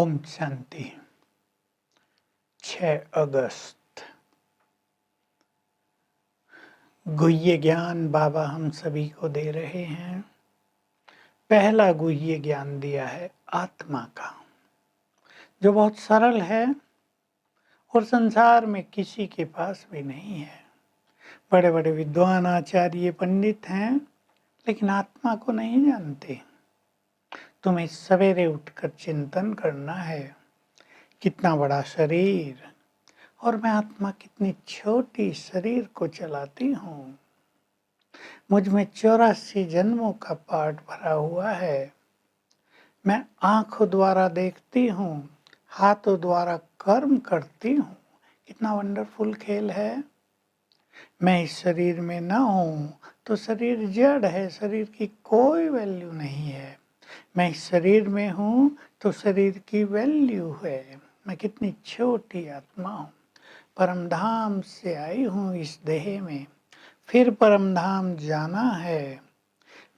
ओम शांति। 6 अगस्त। गुह्य ज्ञान बाबा हम सभी को दे रहे हैं। पहला गुह्य ज्ञान दिया है आत्मा का, जो बहुत सरल है और संसार में किसी के पास भी नहीं है। बड़े बड़े विद्वान आचार्य पंडित हैं, लेकिन आत्मा को नहीं जानते। तुम्हें सवेरे उठकर चिंतन करना है, कितना बड़ा शरीर और मैं आत्मा कितनी छोटी शरीर को चलाती हूँ। मुझ में 84 जन्मों का पाठ भरा हुआ है। मैं आंखों द्वारा देखती हूँ, हाथों द्वारा कर्म करती हूँ। कितना वंडरफुल खेल है। मैं इस शरीर में न हूँ तो शरीर जड़ है, शरीर की कोई वैल्यू नहीं है। मैं इस शरीर में हूँ तो शरीर की वैल्यू है। मैं कितनी छोटी आत्मा हूँ। परमधाम से आई हूँ इस देह में, फिर परमधाम जाना है।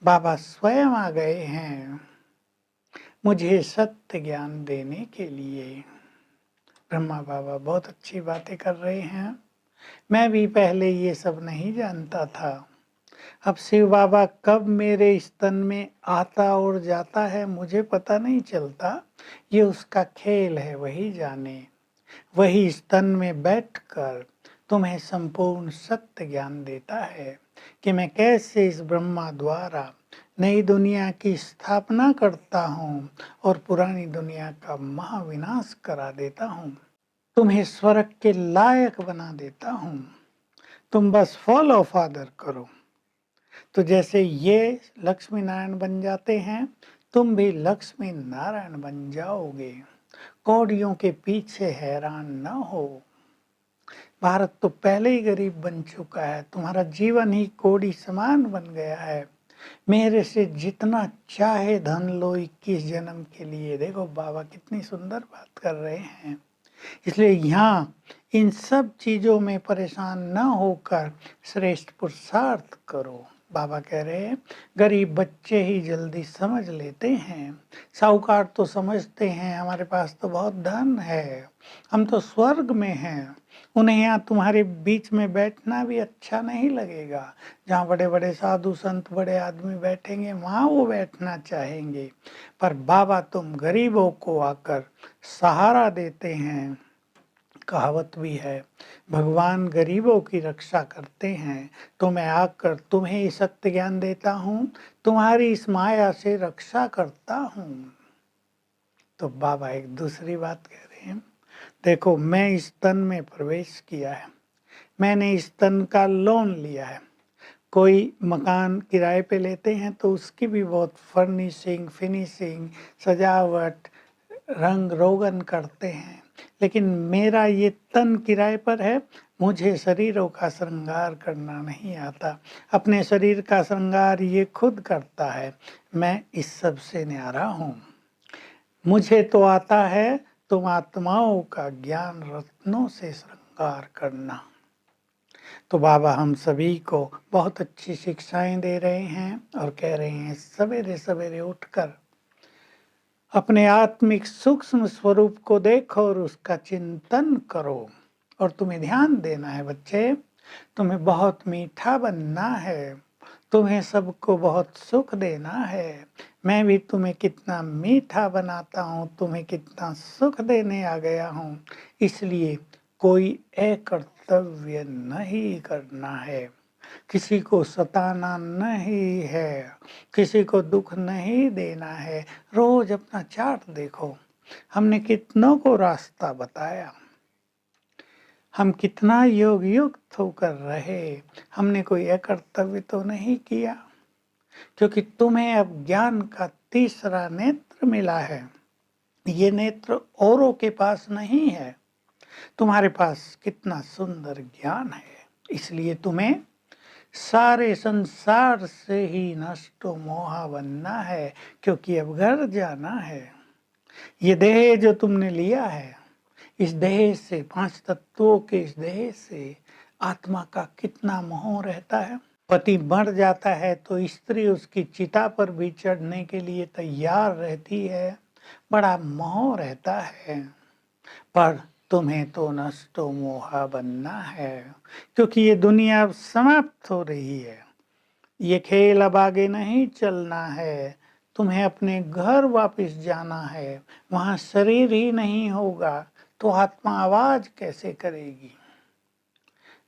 बाबा स्वयं आ गए हैं मुझे सत्य ज्ञान देने के लिए। ब्रह्मा बाबा बहुत अच्छी बातें कर रहे हैं। मैं भी पहले ये सब नहीं जानता था। अब शिव बाबा कब मेरे स्तन में आता और जाता है मुझे पता नहीं चलता। ये उसका खेल है, वही जाने। वही स्तन में बैठकर तुम्हें संपूर्ण सत्य ज्ञान देता है कि मैं कैसे इस ब्रह्मा द्वारा नई दुनिया की स्थापना करता हूँ और पुरानी दुनिया का महाविनाश करा देता हूँ। तुम्हें स्वर्ग के लायक बना देता हूँ। तुम बस फॉलो फादर करो। तो जैसे ये लक्ष्मी नारायण बन जाते हैं, तुम भी लक्ष्मी नारायण बन जाओगे। कौड़ियों के पीछे हैरान न हो। भारत तो पहले ही गरीब बन चुका है। तुम्हारा जीवन ही कौड़ी समान बन गया है। मेरे से जितना चाहे धन लो 21 जन्म के लिए। देखो बाबा कितनी सुंदर बात कर रहे हैं। इसलिए यहाँ इन सब चीजों में परेशान न होकर श्रेष्ठ पुरुषार्थ करो। बाबा कह रहे हैं गरीब बच्चे ही जल्दी समझ लेते हैं। साहूकार तो समझते हैं हमारे पास तो बहुत धन है, हम तो स्वर्ग में हैं। उन्हें यहाँ तुम्हारे बीच में बैठना भी अच्छा नहीं लगेगा। जहाँ बड़े बड़े साधु संत बड़े आदमी बैठेंगे वहाँ वो बैठना चाहेंगे। पर बाबा तुम गरीबों को आकर सहारा देते हैं। कहावत भी है, भगवान गरीबों की रक्षा करते हैं। तो मैं आकर तुम्हें सत्य ज्ञान देता हूँ, तुम्हारी इस माया से रक्षा करता हूँ। तो बाबा एक दूसरी बात कह रहे हैं, देखो मैं इस तन में प्रवेश किया है, मैंने इस तन का लोन लिया है। कोई मकान किराए पे लेते हैं तो उसकी भी बहुत फर्निशिंग, फिनिशिंग, सजावट, रंग रोगन करते हैं। लेकिन मेरा ये तन किराए पर है। मुझे शरीरों का श्रृंगार करना नहीं आता। अपने शरीर का श्रृंगार ये खुद करता है। मैं इस सब से न्यारा हूँ। मुझे तो आता है तुम आत्माओं का ज्ञान रत्नों से श्रृंगार करना। तो बाबा हम सभी को बहुत अच्छी शिक्षाएं दे रहे हैं और कह रहे हैं सवेरे सवेरे उठकर अपने आत्मिक सूक्ष्म स्वरूप को देखो और उसका चिंतन करो। और तुम्हें ध्यान देना है बच्चे, तुम्हें बहुत मीठा बनना है, तुम्हें सबको बहुत सुख देना है। मैं भी तुम्हें कितना मीठा बनाता हूँ, तुम्हें कितना सुख देने आ गया हूँ। इसलिए कोई अकर्तव्य नहीं करना है, किसी को सताना नहीं है, किसी को दुख नहीं देना है। रोज अपना चार्ट देखो, हमने कितनों को रास्ता बताया, हम कितना योग युक्त होकर रहे। हमने कोई अकर्तव्य तो नहीं किया, क्योंकि तुम्हें अब ज्ञान का तीसरा नेत्र मिला है। ये नेत्र औरों के पास नहीं है। तुम्हारे पास कितना सुंदर ज्ञान है। इसलिए तुम्हें सारे संसार से ही नष्टो मोहा बनना है, क्योंकि अब घर जाना है। ये देह जो तुमने लिया है, इस देह से, 5 तत्वों के इस देह से आत्मा का कितना मोह रहता है। पति मर जाता है तो स्त्री उसकी चिता पर भी चढ़ने के लिए तैयार रहती है। बड़ा मोह रहता है, पर तुम्हें तो नष्टो मोहा बनना है, क्योंकि ये दुनिया अब समाप्त हो रही है। ये खेल अब आगे नहीं चलना है, तुम्हें अपने घर वापस जाना है। वहां शरीर ही नहीं होगा तो आत्मा आवाज कैसे करेगी।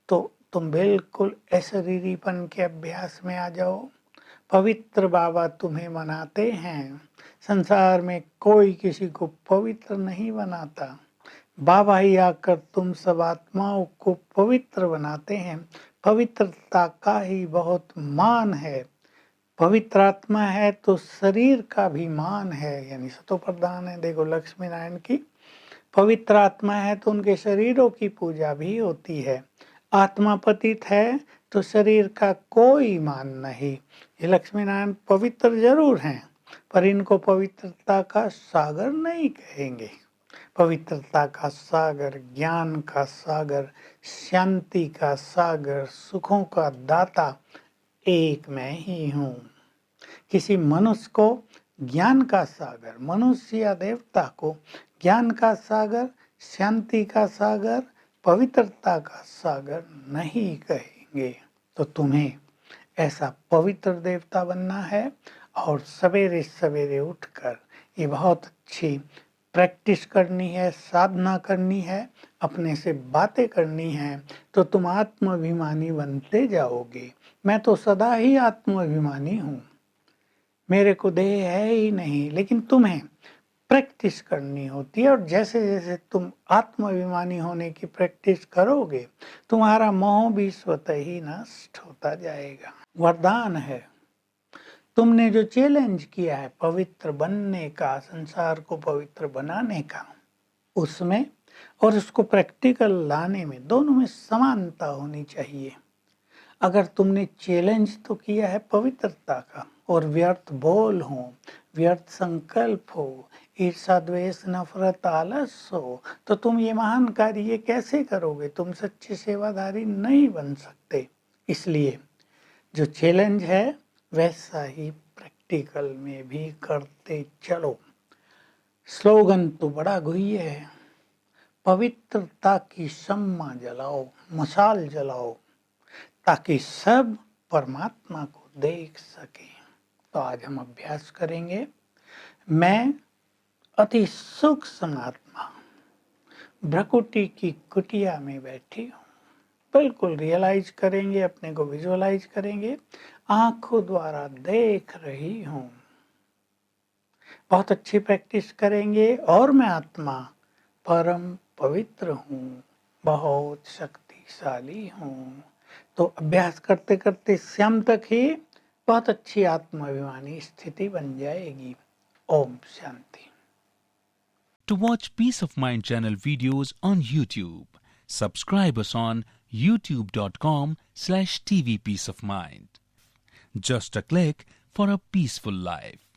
तो तुम बिल्कुल अशरीरीपन के अभ्यास में आ जाओ। पवित्र बाबा तुम्हें मनाते हैं। संसार में कोई किसी को पवित्र नहीं बनाता, बाबा ही आकर तुम सब आत्माओं को पवित्र बनाते हैं। पवित्रता का ही बहुत मान है। पवित्र आत्मा है तो शरीर का भी मान है, यानी सतो प्रधान है। देखो लक्ष्मी नारायण की पवित्र आत्मा है तो उनके शरीरों की पूजा भी होती है। आत्मा पतित है तो शरीर का कोई मान नहीं। ये लक्ष्मी नारायण पवित्र जरूर हैं, पर इनको पवित्रता का सागर नहीं कहेंगे। पवित्रता का सागर, ज्ञान का सागर, शांति का सागर, सुखों का दाता एक मैं ही हूँ। किसी मनुष्य को ज्ञान का सागर, मनुष्य या देवता को ज्ञान का सागर, शांति का सागर, पवित्रता का सागर नहीं कहेंगे। तो तुम्हें ऐसा पवित्र देवता बनना है और सवेरे सवेरे उठकर ये बहुत अच्छी प्रैक्टिस करनी है, साधना करनी है, अपने से बातें करनी है, तो तुम आत्माभिमानी बनते जाओगे। मैं तो सदा ही आत्माभिमानी हूँ, मेरे को देह है ही नहीं, लेकिन तुम्हें प्रैक्टिस करनी होती है। और जैसे जैसे तुम आत्माभिमानी होने की प्रैक्टिस करोगे, तुम्हारा मोह भी स्वतः ही नष्ट होता जाएगा। वरदान है, तुमने जो चैलेंज किया है पवित्र बनने का, संसार को पवित्र बनाने का, उसमें और उसको प्रैक्टिकल लाने में, दोनों में समानता होनी चाहिए। अगर तुमने चैलेंज तो किया है पवित्रता का और व्यर्थ बोल हो, व्यर्थ संकल्प हो, ईर्षा द्वेष नफरत आलस हो, तो तुम ये महान कार्य कैसे करोगे। तुम सच्चे सेवादारी नहीं बन सकते। इसलिए जो चैलेंज है वैसा ही प्रैक्टिकल में भी करते चलो। स्लोगन तो बड़ा गुह्य है, पवित्रता की शम्मा जलाओ, मशाल जलाओ, ताकि सब परमात्मा को देख सके। तो आज हम अभ्यास करेंगे। मैं अति सूक्ष्म आत्मा भ्रकुटी की कुटिया में बैठी हूँ। बिल्कुल रियलाइज करेंगे, अपने को विजुअलाइज करेंगे, आंखों द्वारा देख रही हूँ। बहुत अच्छी प्रैक्टिस करेंगे। और मैं आत्मा परम पवित्र हूँ, बहुत शक्तिशाली हूँ। तो अभ्यास करते करते शाम तक ही बहुत अच्छी आत्माभिमानी स्थिति बन जाएगी। Om Shanti. To watch Peace of Mind channel videos on YouTube, subscribe us on youtube.com/tvpeaceofmind. Just a click for a peaceful life.